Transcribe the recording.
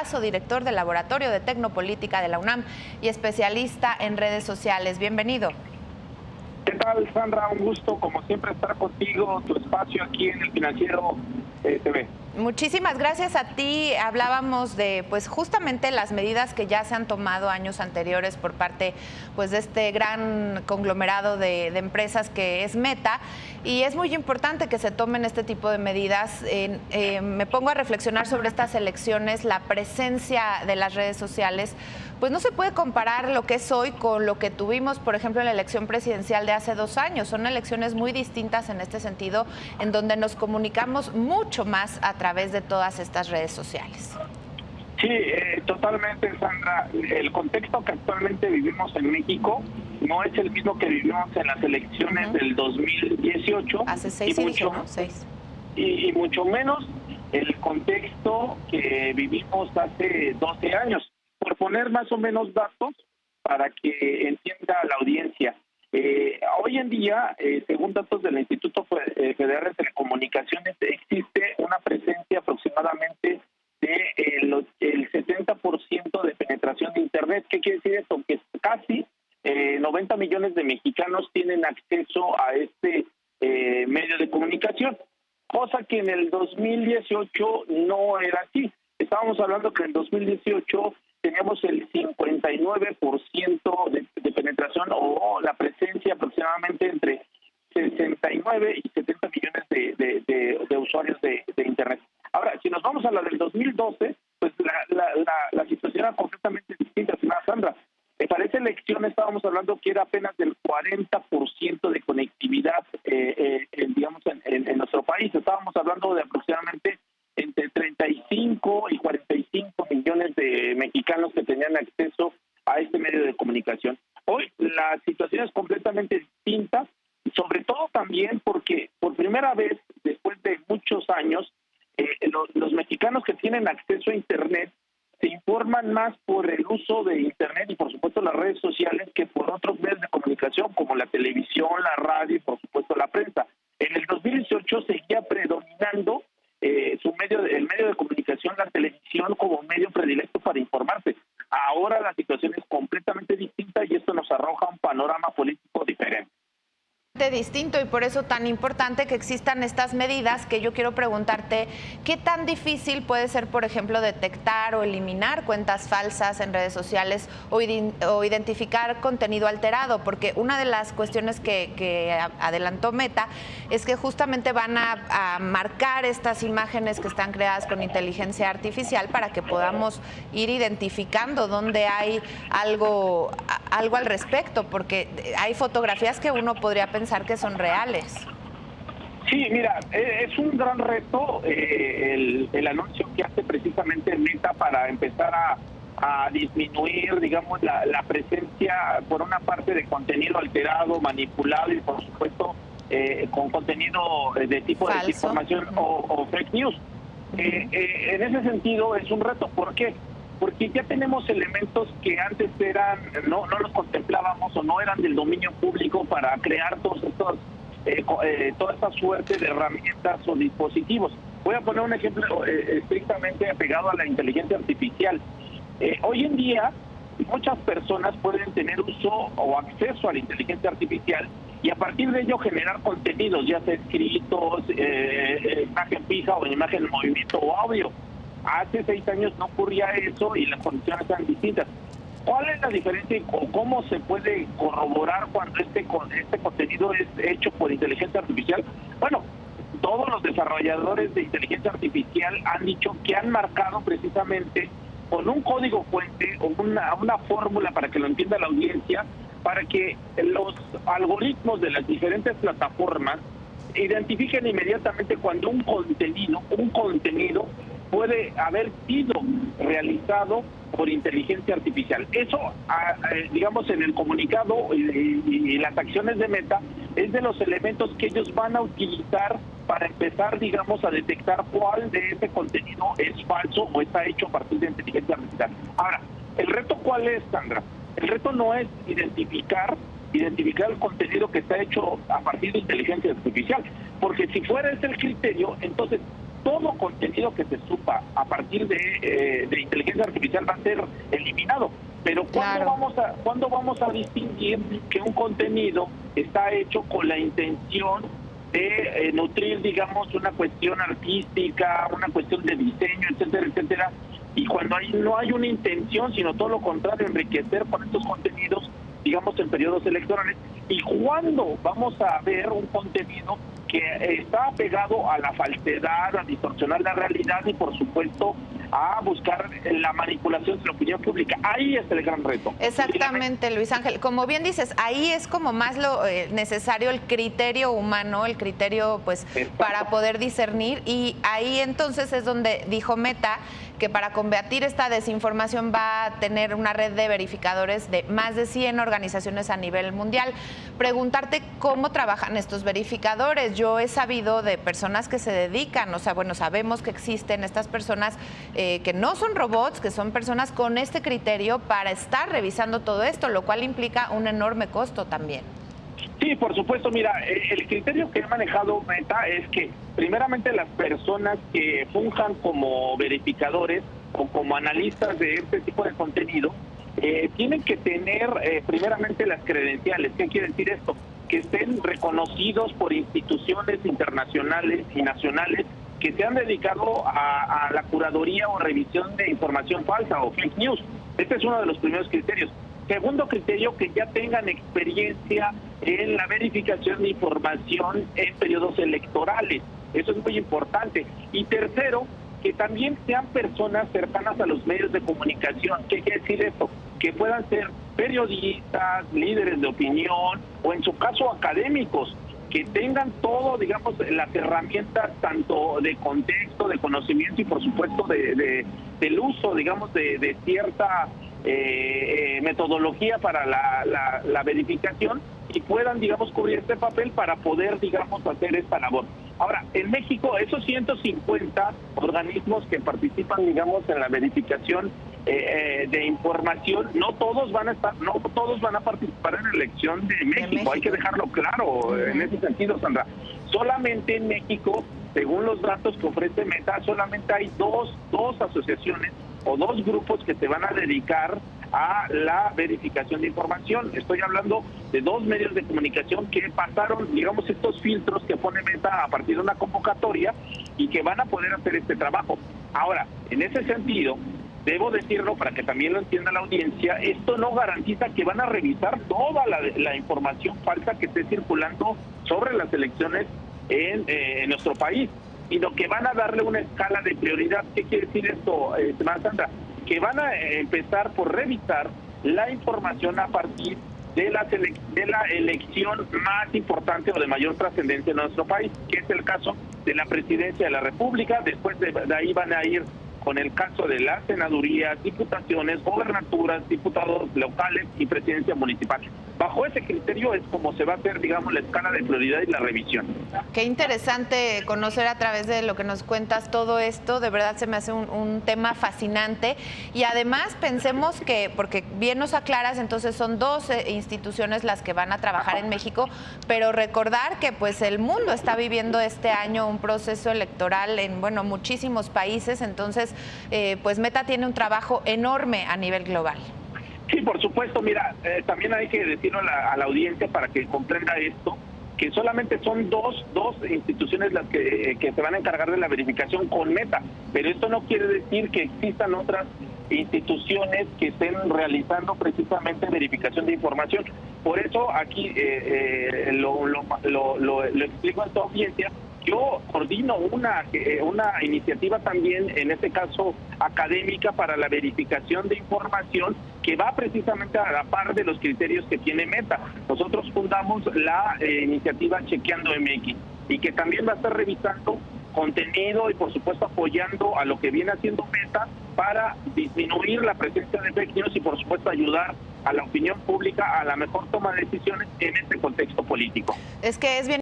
Durazo, director del Laboratorio de Tecnopolítica de la UNAM y especialista en redes sociales. Bienvenido. ¿Qué tal, Sandra? Un gusto, como siempre, estar contigo, tu espacio aquí en El Financiero TV. Muchísimas gracias a ti. Hablábamos de, pues, justamente las medidas que ya se han tomado años anteriores por parte, pues, de este gran conglomerado de empresas que es Meta, y es muy importante que se tomen este tipo de medidas. Me pongo a reflexionar sobre estas elecciones, la presencia de las redes sociales. Pues no se puede comparar lo que es hoy con lo que tuvimos, por ejemplo, en la elección presidencial de hace 2 años. Son elecciones muy distintas en este sentido, en donde nos comunicamos mucho más a través de todas estas redes sociales. Sí, totalmente, Sandra. El contexto que actualmente vivimos en México no es el mismo que vivimos en las elecciones del 2018. Hace 6 y mucho, mucho, ¿no? 6. Y mucho menos el contexto que vivimos hace 12 años. Por poner más o menos datos para que entienda la audiencia. Hoy en día, según datos del Instituto Federal de Telecomunicaciones, existe una presencia aproximadamente de el 70% de penetración de Internet. ¿Qué quiere decir esto? Que casi 90 millones de mexicanos tienen acceso a este medio de comunicación, cosa que en el 2018 no era así. Estábamos hablando que en 2018 teníamos el 59% de penetración o la presencia aproximadamente entre 69 y 70 millones de usuarios de Internet. Ahora, si nos vamos a la del 2012, pues la situación era completamente distinta, señora Sandra. Para esa elección estábamos hablando que era apenas del 40% de conectividad, digamos, en nuestro país. Estábamos hablando de aproximadamente entre 35 y 45 millones de mexicanos que tenían acceso a este medio de comunicación. Hoy la situación es completamente distinta, sobre todo también porque por primera vez, después de muchos años, los mexicanos que tienen acceso a Internet se informan más por el uso de Internet y, por supuesto, las redes sociales que por otros medios de comunicación como la televisión, la radio y, por supuesto, la prensa. En el 2018 seguía predominando el medio de comunicación, la televisión, como medio predilecto para informarse. Ahora la situación es completamente distinta y esto nos arroja un panorama político diferente. Distinto, y por eso tan importante que existan estas medidas, que yo quiero preguntarte, ¿qué tan difícil puede ser, por ejemplo, detectar o eliminar cuentas falsas en redes sociales o identificar contenido alterado? Porque una de las cuestiones que adelantó Meta es que justamente van a marcar estas imágenes que están creadas con inteligencia artificial para que podamos ir identificando dónde hay algo al respecto, porque hay fotografías que uno podría pensar que son reales. Sí, mira, es un gran reto el anuncio que hace precisamente Meta para empezar a disminuir, digamos, la presencia, por una parte, de contenido alterado, manipulado y, por supuesto, con contenido de tipo de desinformación o fake news. En ese sentido es un reto. ¿Por qué? Porque ya tenemos elementos que antes no los contemplábamos o no eran del dominio público para crear toda esta suerte de herramientas o dispositivos. Voy a poner un ejemplo estrictamente apegado a la inteligencia artificial. Hoy en día muchas personas pueden tener uso o acceso a la inteligencia artificial y a partir de ello generar contenidos, ya sea escritos, imagen fija o imagen en movimiento o audio. Hace 6 años no ocurría eso y las condiciones eran distintas. ¿Cuál es la diferencia o cómo se puede corroborar cuando este contenido es hecho por inteligencia artificial? Bueno, todos los desarrolladores de inteligencia artificial han dicho que han marcado precisamente con un código fuente o una fórmula, para que lo entienda la audiencia, para que los algoritmos de las diferentes plataformas identifiquen inmediatamente cuando un contenido puede haber sido realizado por inteligencia artificial. Eso, digamos, en el comunicado y las acciones de Meta, es de los elementos que ellos van a utilizar para empezar, digamos, a detectar cuál de ese contenido es falso o está hecho a partir de inteligencia artificial. Ahora, ¿el reto cuál es, Sandra? El reto no es identificar el contenido que está hecho a partir de inteligencia artificial, porque si fuera ese el criterio, entonces todo contenido que se suba a partir de inteligencia artificial va a ser eliminado. Pero ¿cuándo vamos a distinguir que un contenido está hecho con la intención de nutrir, digamos, una cuestión artística, una cuestión de diseño, etcétera, etcétera? Y cuando no hay una intención, sino todo lo contrario, enriquecer con estos contenidos, digamos, en periodos electorales. ¿Y cuándo vamos a ver un contenido que está apegado a la falsedad, a distorsionar la realidad y, por supuesto, a buscar la manipulación de la opinión pública? Ahí está el gran reto. Exactamente, Luis Ángel. Como bien dices, ahí es como más lo necesario el criterio humano, el criterio, pues, para poder discernir. Y ahí entonces es donde dijo Meta que para combatir esta desinformación va a tener una red de verificadores de más de 100 organizaciones a nivel mundial. Preguntarte cómo trabajan estos verificadores. Yo he sabido de personas que se dedican, o sea, bueno, sabemos que existen estas personas que no son robots, que son personas con este criterio para estar revisando todo esto, lo cual implica un enorme costo también. Sí, por supuesto. Mira, el criterio que ha manejado Meta es que primeramente las personas que funjan como verificadores o como analistas de este tipo de contenido tienen que tener primeramente las credenciales. ¿Qué quiere decir esto? Que estén reconocidos por instituciones internacionales y nacionales que se han dedicado a la curaduría o revisión de información falsa o fake news. Este es uno de los primeros criterios. Segundo criterio, que ya tengan experiencia en la verificación de información en periodos electorales. Eso es muy importante. Y tercero, que también sean personas cercanas a los medios de comunicación. ¿Qué quiere decir esto? Que puedan ser periodistas, líderes de opinión o en su caso académicos, que tengan todo, digamos, las herramientas tanto de contexto, de conocimiento y por supuesto del uso, digamos, de cierta metodología para la verificación y puedan, digamos, cubrir este papel para poder, digamos, hacer esta labor. Ahora, en México, esos 150 organismos que participan, digamos, en la verificación de información, no todos van a participar en la elección de México. Hay que dejarlo claro en ese sentido, Sandra. Solamente en México, según los datos que ofrece Meta, solamente hay dos asociaciones o dos grupos que se van a dedicar a la verificación de información. Estoy hablando de dos medios de comunicación que pasaron, digamos, estos filtros que pone Meta a partir de una convocatoria y que van a poder hacer este trabajo. Ahora, en ese sentido, debo decirlo para que también lo entienda la audiencia, esto no garantiza que van a revisar toda la información falsa que esté circulando sobre las elecciones en nuestro país, sino que van a darle una escala de prioridad. ¿Qué quiere decir esto, Sandra? Que van a empezar por revisar la información a partir de la elección más importante o de mayor trascendencia en nuestro país, que es el caso de la presidencia de la República. Después de ahí van a ir con el caso de las senadurías, diputaciones, gobernaturas, diputados locales y presidencia municipal. Bajo ese criterio es como se va a hacer, digamos, la escala de prioridad y la revisión. Qué interesante conocer a través de lo que nos cuentas todo esto. De verdad se me hace un tema fascinante. Y además pensemos que, porque bien nos aclaras, entonces son dos instituciones las que van a trabajar en México, pero recordar que pues el mundo está viviendo este año un proceso electoral en, bueno, muchísimos países. Entonces, pues Meta tiene un trabajo enorme a nivel global. Sí, por supuesto. Mira, también hay que decirlo a la audiencia para que comprenda esto, que solamente son dos instituciones las que se van a encargar de la verificación con Meta, pero esto no quiere decir que existan otras instituciones que estén realizando precisamente verificación de información. Por eso aquí lo explico a esta audiencia. Yo coordino una iniciativa también, en este caso académica, para la verificación de información que va precisamente a la par de los criterios que tiene Meta. Nosotros fundamos la iniciativa Chequeando MX y que también va a estar revisando contenido y por supuesto apoyando a lo que viene haciendo Meta para disminuir la presencia de fake news y por supuesto ayudar a la opinión pública a la mejor toma de decisiones en este contexto político. Es que es bien